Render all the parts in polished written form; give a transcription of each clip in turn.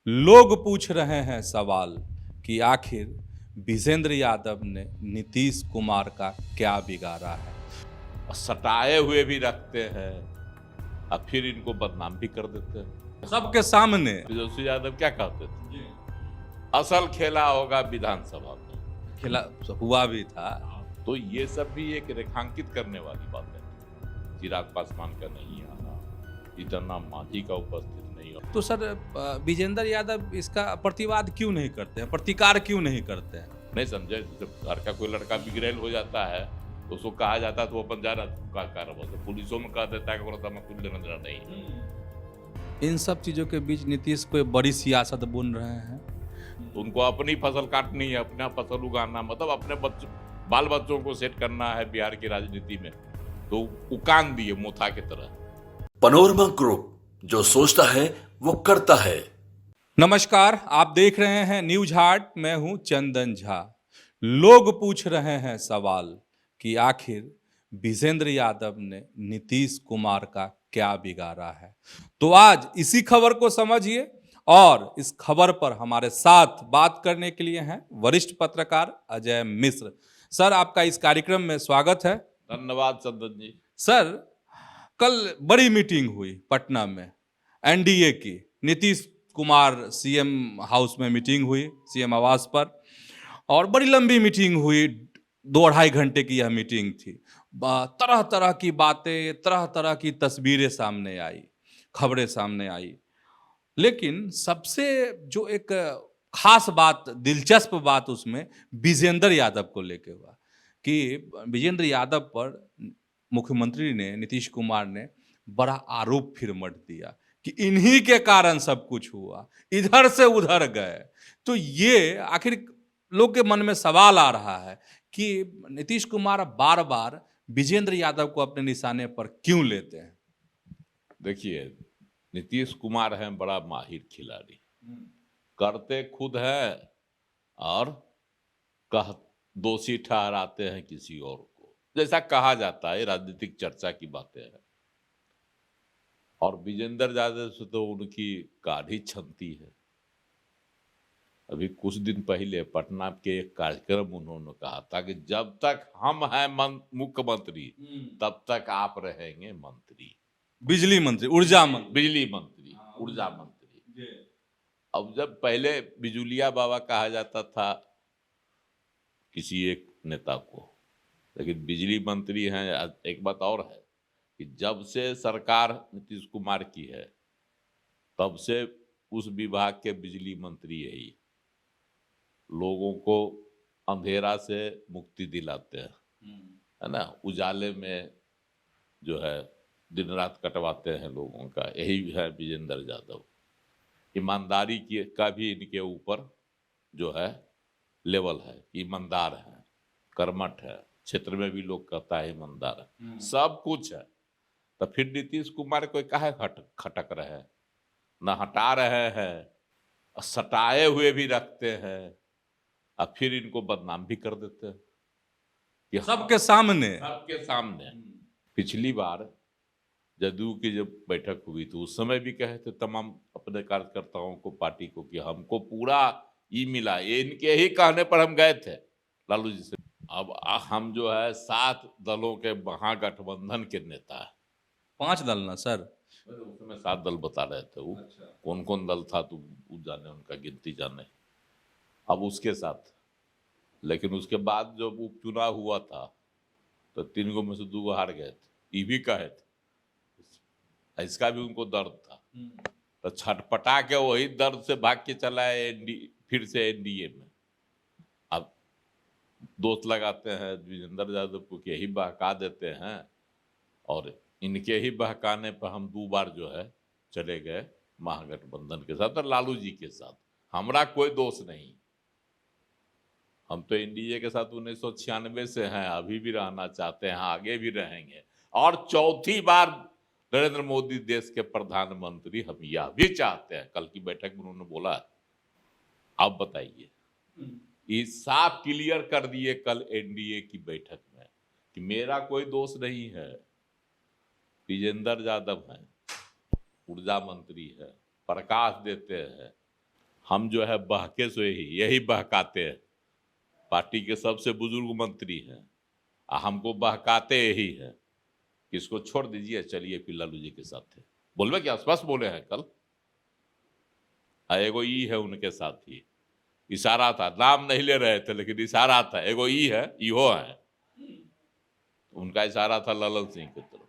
लोग पूछ रहे हैं सवाल कि आखिर विजेंद्र यादव ने नीतीश कुमार का क्या बिगाड़ा है। सटाए हुए भी रखते हैं और फिर इनको बदनाम भी कर देते हैं सबके सामने। तेजस्वी यादव क्या कहते थे, असल खेला होगा विधानसभा में, खिला हुआ भी था। तो ये सब भी एक रेखांकित करने वाली बात है। चिराग पासवान का नहीं आना, इतना मांझी का उपस्थित नहीं होना। तो सर विजेंद्र यादव इसका प्रतिवाद क्यों नहीं करते हैं, प्रतिकार क्यों नहीं करते हैं? नहीं समझे, जब घर का कोई लड़का बिगड़ैल हो जाता है तो उसको कहा जाता है तो वो अपन जा रहा कार्रवाई पुलिसों में कह देता है कि कुछ लेना देना नहीं। इन सब चीजों के बीच नीतीश कोई बड़ी सियासत बुन रहे हैं। तो उनको अपनी फसल काटनी है, अपना फसल उगाना, मतलब अपने बाल बच्चों को सेट करना है बिहार की राजनीति में, तो उकान दिए मोथा की तरह। पनोरमा ग्रुप, जो सोचता है वो करता है। नमस्कार, आप देख रहे हैं न्यूज हार्ट। मैं हूं चंदन झा। लोग पूछ रहे हैं सवाल कि आखिर विजेंद्र यादव ने नीतीश कुमार का क्या बिगाड़ा है। तो आज इसी खबर को समझिए और इस खबर पर हमारे साथ बात करने के लिए हैं वरिष्ठ पत्रकार अजय मिश्र। सर, आपका इस कार्यक्रम में स्वागत है। धन्यवाद चंदन जी। सर, कल बड़ी मीटिंग हुई पटना में एनडीए की। नीतीश कुमार सीएम हाउस में मीटिंग हुई, सीएम आवास पर, और बड़ी लंबी मीटिंग हुई। 2-2.5 घंटे की यह मीटिंग थी। तरह तरह की बातें, तरह तरह की तस्वीरें सामने आई, खबरें सामने आई। लेकिन सबसे जो एक खास बात, दिलचस्प बात उसमें विजेंद्र यादव को लेके हुआ कि विजेंद्र यादव पर मुख्यमंत्री ने, नीतीश कुमार ने बड़ा आरोप फिर मढ़ दिया कि इन्हीं के कारण सब कुछ हुआ, इधर से उधर गए। तो ये आखिर लोग के मन में सवाल आ रहा है कि नीतीश कुमार बार बार विजेंद्र यादव को अपने निशाने पर क्यों लेते हैं। देखिए, नीतीश कुमार हैं बड़ा माहिर खिलाड़ी, करते खुद हैं और कह दोषी ठहराते हैं किसी और को, जैसा कहा जाता है, राजनीतिक चर्चा की बातें हैं। और विजेंद्र यादव से तो उनकी गाढ़ी छनती है। अभी कुछ दिन पहले पटना के एक कार्यक्रम उन्होंने कहा था कि जब तक हम हैं मुख्यमंत्री तब तक आप रहेंगे मंत्री, बिजली मंत्री, ऊर्जा मंत्री, बिजली मंत्री, ऊर्जा मंत्री। अब जब पहले बिजुलिया बाबा कहा जाता था किसी एक नेता को, लेकिन बिजली मंत्री हैं। एक बात और है कि जब से सरकार नीतीश कुमार की है तब से उस विभाग के बिजली मंत्री यही लोगों को अंधेरा से मुक्ति दिलाते हैं, है ना, उजाले में जो है दिन रात कटवाते हैं लोगों का, यही है विजेंद्र यादव। ईमानदारी की का भी इनके ऊपर जो है लेवल है, ईमानदार है, कर्मठ है, क्षेत्र में भी लोग कहता है ईमानदार है, सब कुछ है। तो फिर नीतीश कुमार को काहे खटक रहे हैं, न हटा रहे हैं, सटाए हुए भी रखते हैं और फिर इनको बदनाम भी कर देते हैं कि सबके सामने। सबके सामने। पिछली बार जदयू की जब बैठक हुई तो उस समय भी कहे थे तमाम अपने कार्यकर्ताओं को, पार्टी को, कि हमको पूरा ई मिला, ये इनके ही कहने पर हम गए थे लालू जी से। अब हम जो है 7 दलों के महागठबंधन के नेता है। 5 दल ना सर? उस समय 7 दल बता रहे थे वो। अच्छा। कौन कौन दल था तो जाने, उनका गिनती जाने। अब उसके साथ, लेकिन उसके बाद जब उपचुनाव हुआ था तो 3 में से 2 हार गए थे, ये भी कहे थे, इसका भी उनको दर्द था। तो छटपटा के वही दर्द से भाग के चला है फिर से एनडीए में। अब दोस्त लगाते हैं विजेंद्र यादव को कि यही बहका देते हैं, और इनके ही बहकाने पर हम 2 बार जो है चले गए महागठबंधन के साथ और लालू जी के साथ। हमारा कोई दोष नहीं, हम तो एनडीए के साथ 1996 से हैं, अभी भी रहना चाहते हैं, आगे भी रहेंगे, और चौथी बार नरेंद्र मोदी देश के प्रधानमंत्री हम यह भी चाहते हैं। कल की बैठक में उन्होंने बोला। आप बताइए, ये साफ क्लियर कर दिए कल एनडीए की बैठक में कि मेरा कोई दोष नहीं है, विजेंद्र यादव हैं, ऊर्जा मंत्री है, प्रकाश देते हैं, हम जो है बहके से यही बहकाते हैं। पार्टी के सबसे बुजुर्ग मंत्री हैं, हमको बहकाते यही है कि इसको छोड़ दीजिए, चलिए फिर लालू जी के साथ है। बोलबे क्या स्पष्ट बोले हैं कल। एगो ई है उनके साथ ही, इशारा था, नाम नहीं ले रहे थे लेकिन इशारा था, एगो ई है, इहो है। उनका इशारा था ललन सिंह की तरफ।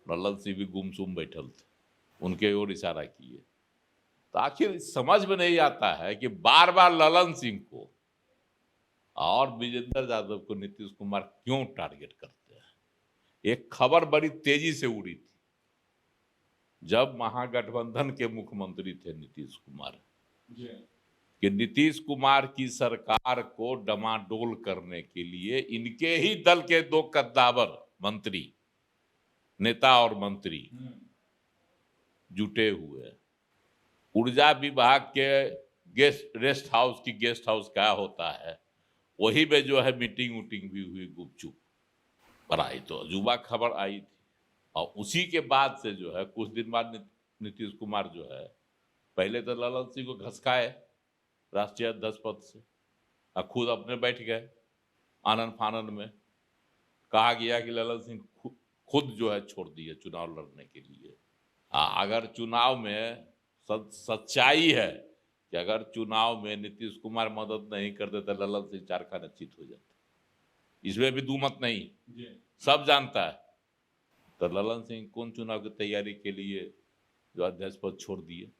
ललन सिंह भी गुमसुम बैठल थे, उनके ओर इशारा किए। तो आखिर समझ में नहीं आता है कि बार बार ललन सिंह को और विजेंद्र यादव को नीतीश कुमार क्यों टारगेट करते हैं। एक खबर बड़ी तेजी से उड़ी थी जब महागठबंधन के मुख्यमंत्री थे नीतीश कुमार, कि नीतीश कुमार की सरकार को डमाडोल करने के लिए इनके ही दल के 2 कद्दावर मंत्री, नेता और मंत्री जुटे हुए हैं। ऊर्जा विभाग के गेस्ट हाउस क्या होता है, वही में जो है मीटिंग भी हुई गुपचुप पर आई, तो अजूबा खबर आई थी। और उसी के बाद से जो है कुछ दिन बाद नीतीश कुमार जो है पहले तो ललन सिंह को घसकाए राष्ट्रीय अध्यक्ष पद से, और खुद अपने बैठ गए आनंद फानंद में। कहा गया कि ललन सिंह खुद जो है छोड़ दिए चुनाव लड़ने के लिए। अगर चुनाव में सच्चाई है कि अगर चुनाव में नीतीश कुमार मदद नहीं करते तो ललन सिंह चारखाना चित हो जाते, इसमें भी दुमत नहीं, सब जानता है। तो ललन सिंह कौन चुनाव की तैयारी के लिए जो अध्यक्ष पद छोड़ दिए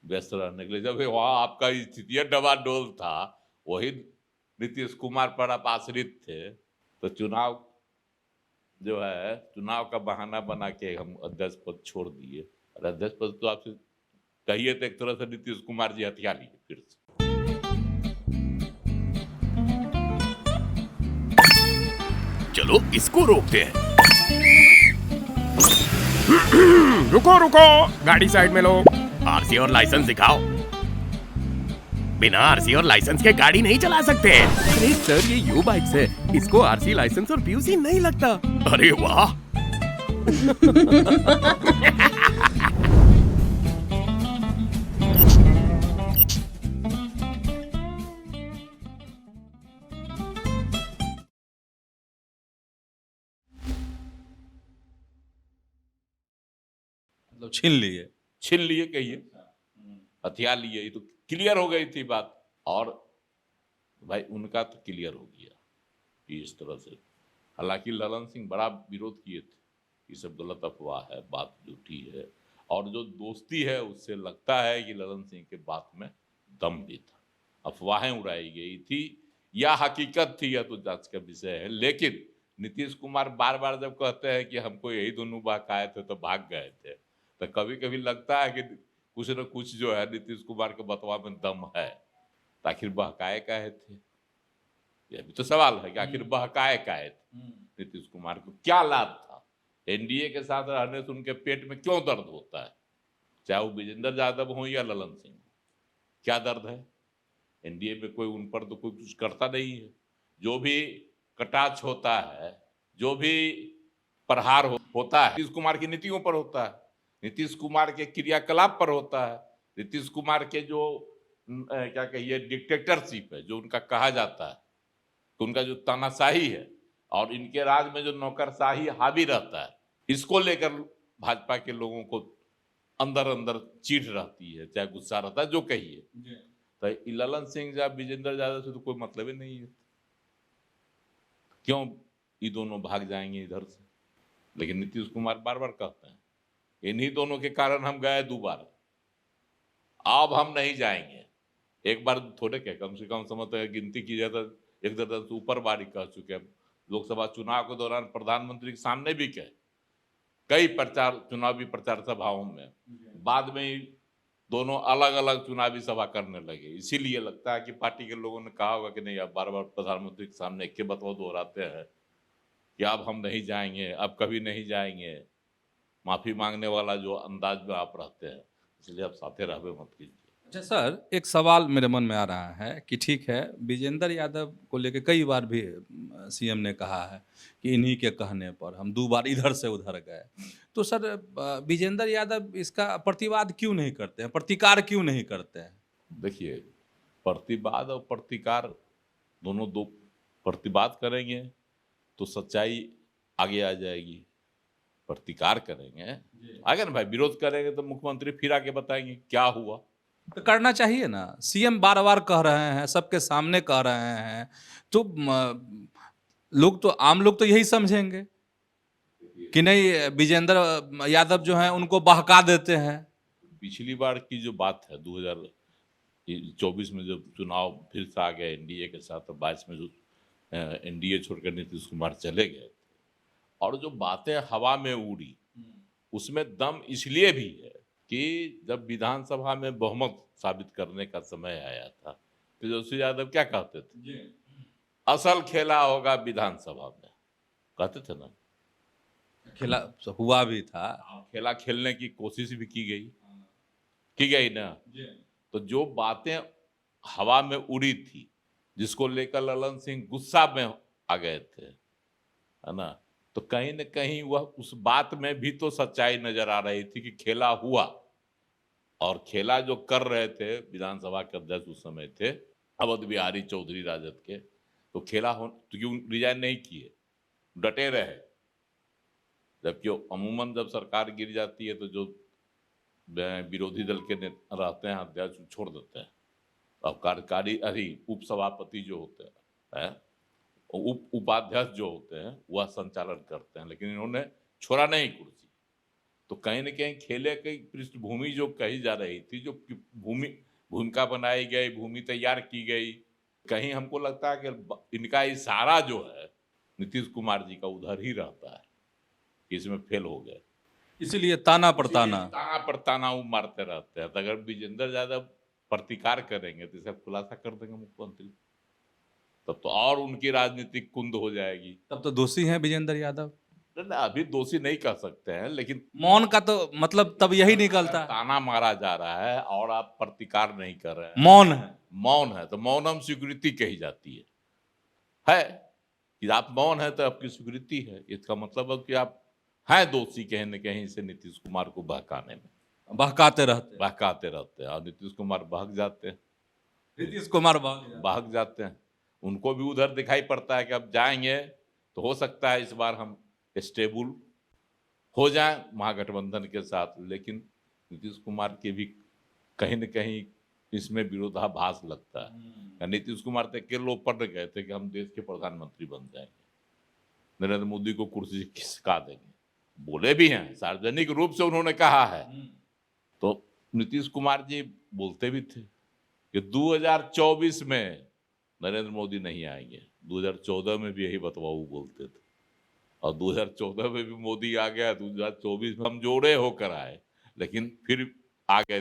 व्यस्त रहने के लिए, जब वहाँ आपका स्थिति डबाडोल था, वही नीतीश कुमार पर आप आश्रित थे। तो चुनाव जो है, चुनाव का बहाना बना के हम अध्यक्ष पद छोड़ दिए। और अध्यक्ष पद तो आपसे कहिए तो एक तरह से नीतीश कुमार जी हथिया लिए फिर से। चलो इसको रोकते हैं। रुको रुको, गाड़ी साइड में लो। आरसी और लाइसेंस दिखाओ। बिना आरसी और लाइसेंस के गाड़ी नहीं चला सकते। अरे सर, ये यू बाइक्स है, इसको आरसी, लाइसेंस और पीयूसी नहीं लगता। अरे वाह। मतलब छीन लिए कहिए, हथिया लिए, ये तो क्लियर हो गई थी बात। और भाई उनका तो क्लियर हो गया कि इस तरह से। हालांकि ललन सिंह बड़ा विरोध किए थे, ये सब गलत अफवाह है, बात झूठी है। और जो दोस्ती है उससे लगता है कि ललन सिंह के बात में दम भी था। अफवाहें उड़ाई गई थी या हकीकत थी, या तो जांच का विषय है। लेकिन नीतीश कुमार बार बार जब कहते हैं कि हमको यही दोनों बहकाए थे तो भाग गए थे, तो कभी कभी लगता है कि कुछ न कुछ जो है नीतीश कुमार के बतवा में दम है। तो आखिर बहकाए काहे थे, यह भी तो सवाल है कि आखिर बहकाए काहे थे नीतीश कुमार को, क्या लाभ था। एनडीए के साथ रहने से उनके पेट में क्यों दर्द होता है, चाहे वो विजेंद्र यादव हो या ललन सिंह, क्या दर्द है। एनडीए में कोई उन पर तो कोई कुछ करता नहीं है। जो भी कटाक्ष होता है, जो भी प्रहार होता है, नीतीश कुमार की नीतियों पर होता है, नीतीश कुमार के क्रियाकलाप पर होता है, नीतीश कुमार के जो क्या कहिए डिक्टेटरशिप है, जो उनका कहा जाता है, तो उनका जो तानाशाही है और इनके राज में जो नौकरशाही हावी रहता है, इसको लेकर भाजपा के लोगों को अंदर अंदर चिढ़ रहती है, चाहे गुस्सा रहता है, जो कहिए। तो ललन सिंह या विजेंद्र यादव से तो कोई मतलब ही नहीं है, क्यों ये दोनों भाग जाएंगे इधर से। लेकिन नीतीश कुमार बार बार कहते हैं इन्हीं दोनों के कारण हम गए 2 बार, अब हम नहीं जाएंगे। एक बार थोड़े क्या, कम से कम समझते हैं गिनती की जाए तो 1 दर्जन से ऊपर बारी कह चुके हैं। लोकसभा चुनाव के दौरान प्रधानमंत्री के सामने भी कहे, कई चुनावी प्रचार सभाओं में, बाद में ही दोनों अलग अलग चुनावी सभा करने लगे। इसीलिए लगता है कि पार्टी के लोगों ने कहा होगा कि नहीं, अब बार बार प्रधानमंत्री के सामने एक के बतवा दोहराते हैं कि अब हम नहीं जाएंगे, अब कभी नहीं जाएंगे, माफी मांगने वाला जो अंदाज में आप रहते हैं, इसलिए आप साथे रहबे मत कीजिए। अच्छा सर, एक सवाल मेरे मन में आ रहा है कि ठीक है, विजेंद्र यादव को लेकर कई बार भी सीएम ने कहा है कि इन्हीं के कहने पर हम 2 बार इधर से उधर गए। तो सर विजेंद्र यादव इसका प्रतिवाद क्यों नहीं करते हैं, प्रतिकार क्यों नहीं करते हैं? देखिए, प्रतिवाद और प्रतिकार दोनों दो प्रतिवाद करेंगे तो सच्चाई आगे आ जाएगी, प्रतिकार करेंगे आगे ना भाई, विरोध करेंगे तो मुख्यमंत्री फिर आके बताएंगे क्या हुआ। तो करना चाहिए ना, सीएम बार बार कह रहे हैं, सबके सामने कह रहे हैं, तो लोग तो, आम लोग तो यही समझेंगे कि नहीं विजेंद्र यादव जो हैं उनको बहका देते हैं। पिछली बार की जो बात है 2024 में जब चुनाव फिर से आ गया एनडीए के साथ, 22 में जो एनडीए छोड़कर नीतीश कुमार चले गए और जो बातें हवा में उड़ी, उसमें दम इसलिए भी है कि जब विधानसभा में बहुमत साबित करने का समय आया था, तेजस्वी यादव क्या कहते थे, असल खेला होगा विधानसभा में, कहते थे ना। खेला हुआ भी था, खेला खेलने की कोशिश भी की गई ना। तो जो बातें हवा में उड़ी थी, जिसको लेकर ललन सिंह गुस्सा में आ गए थे, है ना, तो कहीं न कहीं वह उस बात में भी तो सच्चाई नजर आ रही थी कि खेला हुआ। और खेला जो कर रहे थे विधानसभा के अध्यक्ष उस समय थे अवध बिहारी चौधरी राजद के, तो खेला हो तो क्यों रिजाइन नहीं किए, डटे रहे। जबकि अमूमन जब सरकार गिर जाती है तो जो विरोधी दल के रहते हैं अध्यक्ष छोड़ देते हैं, अब कार्यकारी उपसभापति जो होते हैं, उपाध्यक्ष जो होते हैं वह संचालन करते हैं, लेकिन इन्होंने छोड़ा नहीं कुर्सी। तो कहीं न कहीं खेले की पृष्ठभूमि जो कही जा रही थी, जो भूमिका बनाई गई, भूमि तैयार की गई, कहीं हमको लगता है कि इनका इशारा जो है नीतीश कुमार जी का उधर ही रहता है, इसमें फेल हो गए, इसीलिए ताना प्रताना वो मारते रहते हैं। तो अगर विजेंद्र यादव प्रतिकार करेंगे तो इसका खुलासा कर देंगे मुख्यमंत्री, तब तो और उनकी राजनीतिक कुंद हो जाएगी। तब तो दोषी हैं विजेंद्र यादव। अभी दोषी नहीं कह सकते हैं, लेकिन मौन का तो मतलब तब यही निकलता है, ताना मारा जा रहा है और आप प्रतिकार नहीं कर रहे हैं, मौन है तो मौनम स्वीकृति कही जाती है कि आप मौन है तो आपकी स्वीकृति है। इसका मतलब है कि आप हैं दोषी कहीं न कहीं से नीतीश कुमार को बहकाने में, बहकाते रहते हैं और नीतीश कुमार बहक जाते हैं, बहक जाते हैं। उनको भी उधर दिखाई पड़ता है कि अब जाएंगे तो हो सकता है इस बार हम स्टेबल हो जाएं महागठबंधन के साथ, लेकिन नीतीश कुमार के भी कहीं न कहीं इसमें विरोधाभास लगता है। नीतीश कुमार तक के लोग पढ़ गए थे कि हम देश के प्रधानमंत्री बन जाएंगे, नरेंद्र मोदी को कुर्सी खिसका देंगे, बोले भी हैं, सार्वजनिक रूप से उन्होंने कहा है। तो नीतीश कुमार जी बोलते भी थे कि 2024 में नरेंद्र मोदी नहीं आएंगे, 2014 में भी यही बतवाऊ बोलते थे और 2014 में भी मोदी आ गया, 2024 में हम जोड़े होकर आए, लेकिन फिर आ गए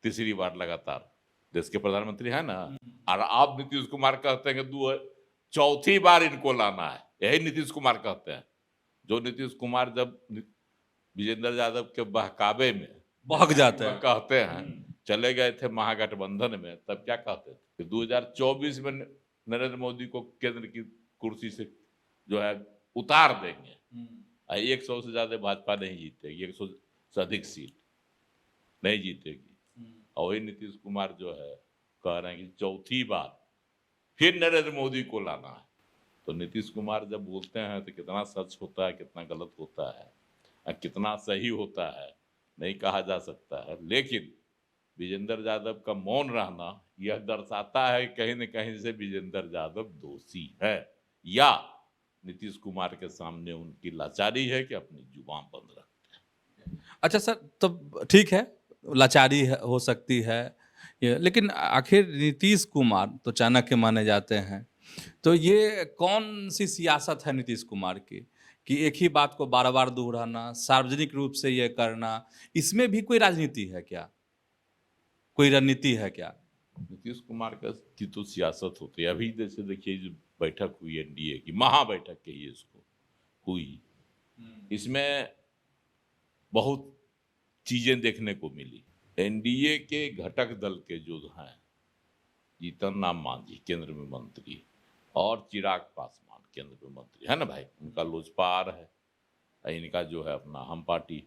तीसरी बार लगातार, देश के प्रधानमंत्री है ना। और आप नीतीश कुमार कहते हैं कि चौथी बार इनको लाना है, यही नीतीश कुमार कहते हैं। जो नीतीश कुमार जब विजेंद्र यादव के बहकावे में बहक जाते हैं, कहते हैं चले गए थे महागठबंधन में, तब क्या कहते थे कि 2024 में नरेंद्र मोदी को केंद्र की कुर्सी से जो है उतार देंगे, 100 से ज्यादा भाजपा नहीं जीतेगी, 100 से अधिक सीट नहीं जीतेगी। और वही नीतीश कुमार जो है कह रहे हैं कि चौथी बार फिर नरेंद्र मोदी को लाना है। तो नीतीश कुमार जब बोलते हैं तो कितना सच होता है, कितना गलत होता है, कितना सही होता है नहीं कहा जा सकता है, लेकिन विजेंद्र यादव का मौन रहना यह दर्शाता है कहीं न कहीं से विजेंद्र यादव दोषी है या नीतीश कुमार के सामने उनकी लाचारी है कि अपनी जुबान बंद रखते हैं। अच्छा सर, तब ठीक है, लाचारी हो सकती है, लेकिन आखिर नीतीश कुमार तो चाणक्य माने जाते हैं, तो ये कौन सी सियासत है नीतीश कुमार की कि एक ही बात को बार बार दोहराना, सार्वजनिक रूप से ये करना, इसमें भी कोई राजनीति है क्या, कोई रणनीति है क्या? नीतीश कुमार की तो सियासत होती है। अभी जैसे देखिए जो बैठक हुई एनडीए की, महाबैठक कहिए इसको, हुई, इसमें बहुत चीजें देखने को मिली। एनडीए के घटक दल के जो हैं, जीतन राम मांझी केंद्र में मंत्री और चिराग पासवान केंद्र में मंत्री है ना भाई, उनका लोजपा है, इनका जो है अपना हम पार्टी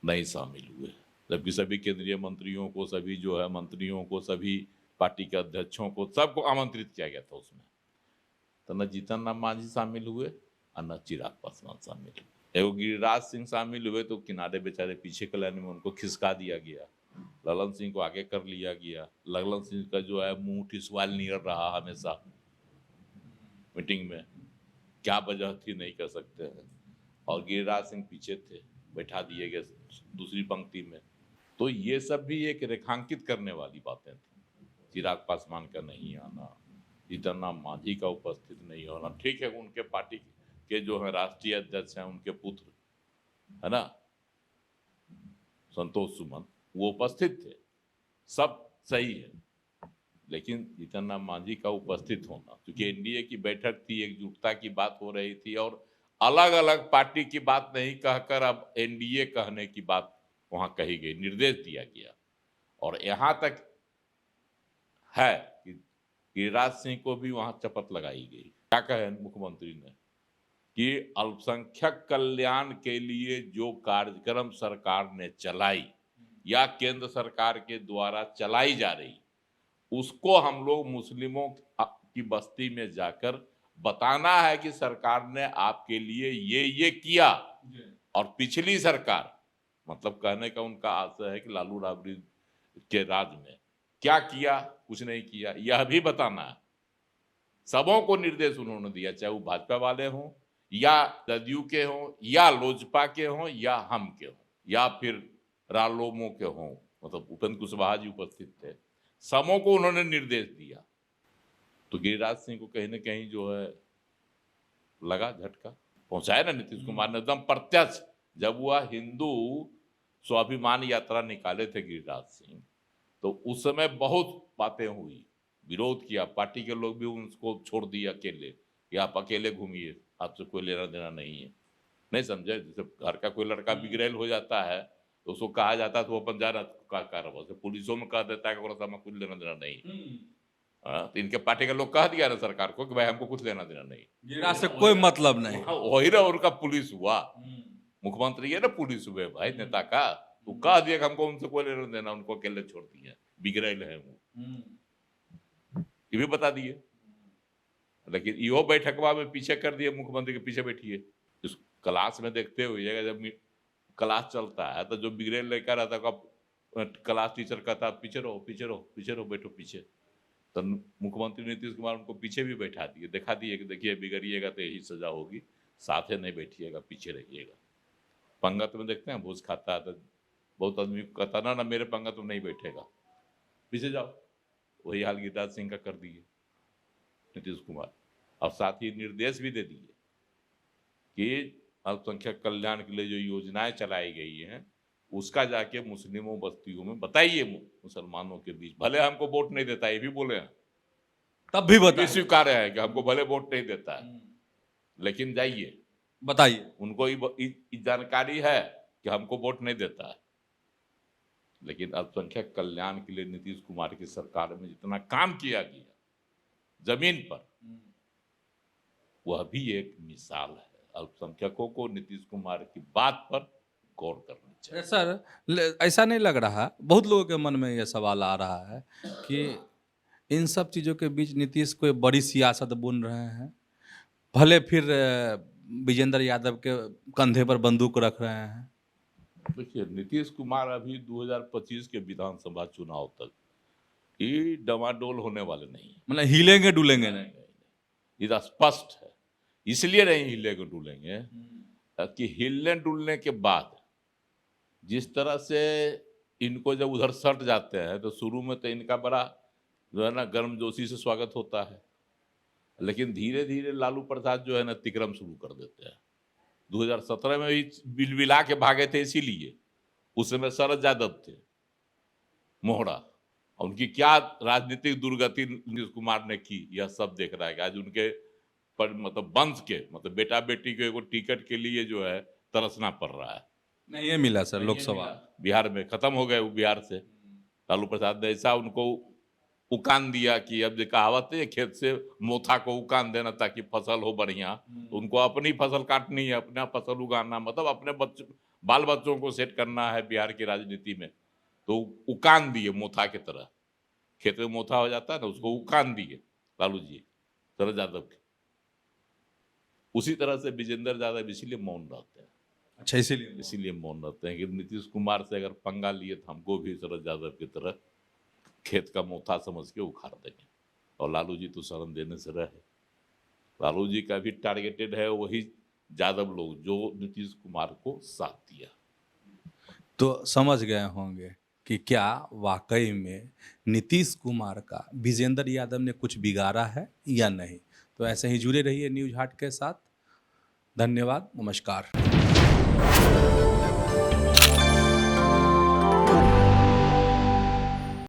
नहीं शामिल हुए, जबकि सभी केंद्रीय मंत्रियों को, सभी जो है मंत्रियों को, सभी पार्टी के अध्यक्षों को, सबको आमंत्रित किया गया था उसमें। तो न जीतन राम मांझी शामिल हुए और न चिराग पासवान शामिल हुए। एगो गिरिराज सिंह शामिल हुए तो किनारे बेचारे पीछे के लाइन में उनको खिसका दिया गया, ललन सिंह को आगे कर लिया गया। ललन सिंह का जो है मुंह टिसवाल नियर रहा हमेशा मीटिंग में, क्या वजह थी नहीं कह सकते हैं। और गिरिराज सिंह पीछे थे, बैठा दिए गए दूसरी पंक्ति में। तो ये सब भी एक रेखांकित करने वाली बातें थी। चिराग पासवान का नहीं आना, जीतन राम मांझी का उपस्थित नहीं होना, ठीक है उनके पार्टी के जो है राष्ट्रीय अध्यक्ष हैं उनके पुत्र है ना संतोष सुमन, वो उपस्थित थे, सब सही है। लेकिन जीतन राम मांझी का उपस्थित होना, क्योंकि एनडीए की बैठक थी, एकजुटता की बात हो रही थी और अलग अलग पार्टी की बात नहीं कहकर अब एनडीए कहने की बात वहां कही गई, निर्देश दिया गया। और यहां तक है कि गिरिराज सिंह को भी वहां शपथ लगाई गई। क्या कहे मुख्यमंत्री ने कि अल्पसंख्यक कल्याण के लिए जो कार्यक्रम सरकार ने चलाई या केंद्र सरकार के द्वारा चलाई जा रही, उसको हम लोग मुस्लिमों की बस्ती में जाकर बताना है कि सरकार ने आपके लिए ये किया। और पिछली सरकार, मतलब कहने का उनका आशय है कि लालू राबड़ी के राज में क्या किया, कुछ नहीं किया, यह भी बताना है। सबों को निर्देश उन्होंने दिया, चाहे वो भाजपा वाले हों या जदयू के हों या लोजपा के हों या हम के हों या फिर रालोमो के हों, मतलब उपेंद्र कुशवाहा जी उपस्थित थे, सबों को उन्होंने निर्देश दिया। तो गिरिराज सिंह को कहीं ना कहीं जो है लगा झटका, पहुंचाया ना नीतीश कुमार ने एकदम प्रत्यक्ष। जब वह हिंदू स्वाभिमान यात्रा निकाले थे गिरिराज सिंह, तो उस समय बहुत बातें हुई, विरोध किया, पार्टी के लोग भी उनको छोड़ दिए अकेले कि आप अकेले घूमिए, आपसे कोई लेना देना नहीं है। नहीं समझे, जैसे घर का कोई लड़का बिगड़ैल हो जाता है तो उसको कहा जाता है तो वो अपन जा रहा कार्रवाई, पुलिसों में कह देता है कि ओकरा कुछ लेना देना नहीं। तो इनके पार्टी के लोग कह दिया ना सरकार को कि भाई हमको कुछ लेना देना नहीं, गिरिराज से कोई मतलब नहीं। वही ना उनका पुलिस हुआ, मुख्यमंत्री है ना पुलिस हुए भाई नेता का, तो कह दिया कि हमको उनसे कोई लेना देना, उनको अकेले छोड़ दिए, बिगड़ैल है वो, ये भी बता दिए। लेकिन यो बैठकवा में पीछे कर दिए, मुख्यमंत्री के पीछे बैठिए। इस क्लास में देखते हुए जब क्लास चलता है तो जो बिगड़ैल लड़का रहता है क्लास टीचर कहता पीछे रहो पीछे रहो पीछे रहो, बैठो पीछे। तो मुख्यमंत्री नीतीश कुमार उनको पीछे भी बैठा दिए, दिखा दिए कि देखिए बिगड़िएगा तो यही सजा होगी, साथ ही नहीं बैठिएगा, पीछे रहिएगा। पंगत में देखते हैं भूस खाता है तो बहुत आदमी कहता ना मेरे पंगत में नहीं बैठेगा, पीछे जाओ। वही हाल गिरिराज सिंह का कर दिए नीतीश कुमार, और साथ ही निर्देश भी दे दिए कि अल्पसंख्यक कल्याण के लिए जो योजनाएं चलाई गई हैं उसका जाके मुस्लिमों बस्तियों में बताइए, मुसलमानों के बीच। भले हमको वोट नहीं देता, ये भी बोले हैं, तब भी भी स्वीकार है कि हमको भले वोट नहीं देता है, लेकिन जाइए बताइए, उनको जानकारी है कि हमको वोट नहीं देता है। लेकिन अल्पसंख्यक कल्याण के लिए नीतीश कुमार की सरकार में जितना काम किया गया जमीन पर, वह भी एक मिसाल है। अल्पसंख्यकों को नीतीश कुमार की बात पर गौर करनी चाहिए। सर ऐसा नहीं लग रहा, बहुत लोगों के मन में यह सवाल आ रहा है कि इन सब चीज़ों के बीच नीतीश कोई बड़ी सियासत बुन रहे हैं, भले फिर विजेंद्र यादव के कंधे पर बंदूक रख रहे हैं। देखिए नीतीश कुमार अभी 2025 के विधानसभा चुनाव तक ये डमाडोल होने वाले नहीं, मतलब हिलेंगे डुलेंगे नहीं, ये स्पष्ट है। इसलिए नहीं हिलेंगे डुलेंगे कि हिलने डुलने के बाद जिस तरह से इनको जब उधर सट जाते हैं तो शुरू में तो इनका बड़ा जो है ना गर्मजोशी से स्वागत होता है, लेकिन धीरे धीरे लालू प्रसाद जो है ना तिक्रम शुरू कर देते हैं। 2017 में भी बिलबिला के भागे थे, इसीलिए उस समय शरद यादव थे मोहरा, और उनकी क्या राजनीतिक दुर्गति नीतीश कुमार ने की यह सब देख रहा है कि आज उनके पर मतलब वंश के मतलब बेटा बेटी के टिकट के लिए जो है तरसना पड़ रहा है। नहीं ये मिला सर, लोकसभा बिहार में खत्म हो गए वो बिहार से। लालू प्रसाद ने ऐसा उनको उकान दिया कि अब जो कहावत है खेत से मोथा को उकान देना ताकि फसल हो बढ़िया, तो उनको अपनी फसल काटनी है, अपना फसल उगाना, मतलब अपने बाल बच्चों को सेट करना है बिहार की राजनीति में, तो उकान दिए मोथा की तरह। खेत में मोथा हो जाता है ना, उसको उकान दिए लालू जी शरद यादव के। उसी तरह से विजेंद्र यादव इसीलिए मौन रहते हैं, अच्छा, इसीलिए मौन रहते हैं कि नीतीश कुमार से अगर पंगा लिए तो हमको भी शरद यादव की तरह खेत का मोथा समझ के उखाड़ देंगे। और लालू जी तो शरण देने से रहे। लालू जी का भी टारगेटेड है वही यादव लोग जो नीतीश कुमार को साथ दिया। तो समझ गए होंगे कि क्या वाकई में नीतीश कुमार का विजेंद्र यादव ने कुछ बिगाड़ा है या नहीं। तो ऐसे ही जुड़े रहिए न्यूज़ हाट के साथ। धन्यवाद, नमस्कार।